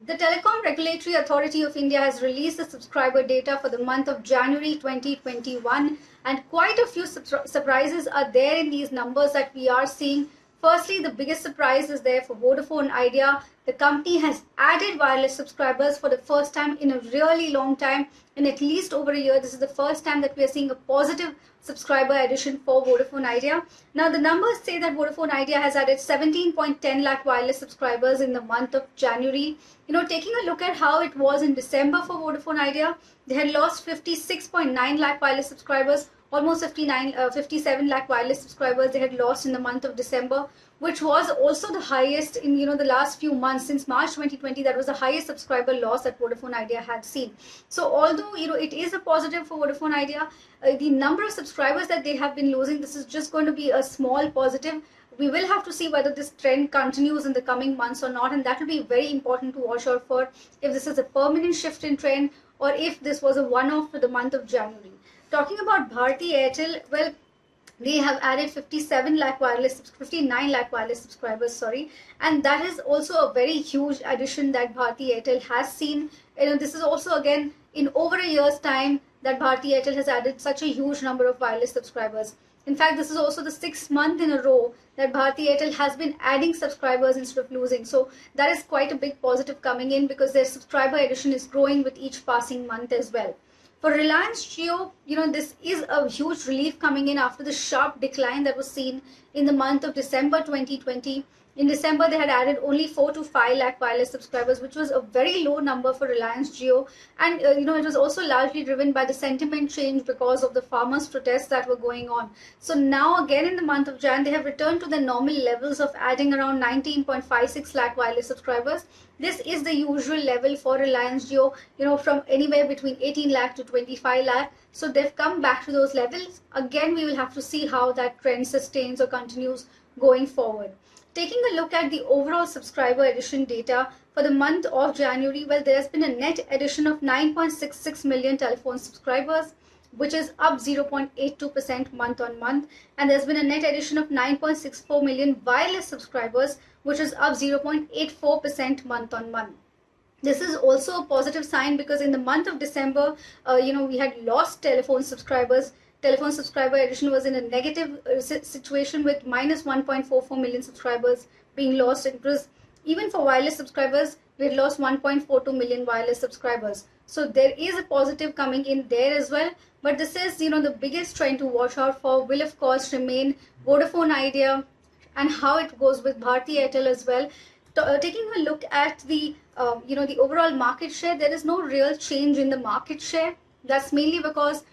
The Telecom Regulatory Authority of India has released the subscriber data for the month of January 2021, and quite a few surprises are there in these numbers that we are seeing. Firstly, the biggest surprise is there for Vodafone Idea. The company has added wireless subscribers for the first time in a really long time, in at least over a year. This is the first time that we are seeing a positive subscriber addition for Vodafone Idea. Now, the numbers say that Vodafone Idea has added 17.10 lakh wireless subscribers in the month of January. Taking a look at how it was in December for Vodafone Idea, they had lost 56.9 lakh wireless subscribers, almost 57 lakh wireless subscribers they had lost in the month of December, which was also the highest in the last few months. Since March 2020, that was the highest subscriber loss that Vodafone Idea had seen. So although it is a positive for Vodafone Idea, the number of subscribers that they have been losing, this is just going to be a small positive. We will have to see whether this trend continues in the coming months or not, and that will be very important to watch out for, if this is a permanent shift in trend or if this was a one-off for the month of January. Talking about Bharti Airtel, well, they have added 59 lakh wireless subscribers, sorry, and that is also a very huge addition that Bharti Airtel has seen. This is also again in over a year's time that Bharti Airtel has added such a huge number of wireless subscribers. In fact, this is also the 6th month in a row that Bharti Airtel has been adding subscribers instead of losing. So that is quite a big positive coming in, because their subscriber addition is growing with each passing month as well. For Reliance Jio, this is a huge relief coming in after the sharp decline that was seen in the month of December 2020. In December, they had added only 4 to 5 lakh wireless subscribers, which was a very low number for Reliance Jio. And, it was also largely driven by the sentiment change because of the farmers' protests that were going on. So now again in the month of Jan, they have returned to the normal levels of adding around 19.56 lakh wireless subscribers. This is the usual level for Reliance Jio, from anywhere between 18 lakh to 25 lakh. So they've come back to those levels. Again, we will have to see how that trend sustains or continues going forward. Taking a look at the overall subscriber addition data for the month of January, well, there has been a net addition of 9.66 million telephone subscribers, which is up 0.82% month on month. And there's been a net addition of 9.64 million wireless subscribers, which is up 0.84% month on month. This is also a positive sign, because in the month of December, we had lost telephone subscribers. Telephone subscriber addition was in a negative situation with minus 1.44 million subscribers being lost. It was even for wireless subscribers, we had lost 1.42 million wireless subscribers. So there is a positive coming in there as well. But this is, the biggest trend to watch out for will of course remain Vodafone Idea and how it goes with Bharti Airtel as well. Taking a look at the the overall market share, there is no real change in the market share. That's mainly because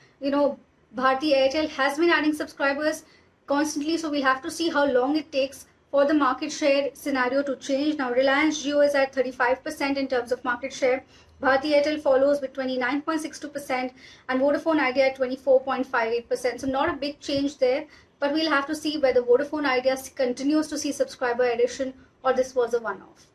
Bharti Airtel has been adding subscribers constantly, so we'll have to see how long it takes for the market share scenario to change. Now, Reliance Jio is at 35% in terms of market share. Bharti Airtel follows with 29.62% and Vodafone Idea at 24.58%. So not a big change there, but we'll have to see whether Vodafone Idea continues to see subscriber addition or this was a one-off.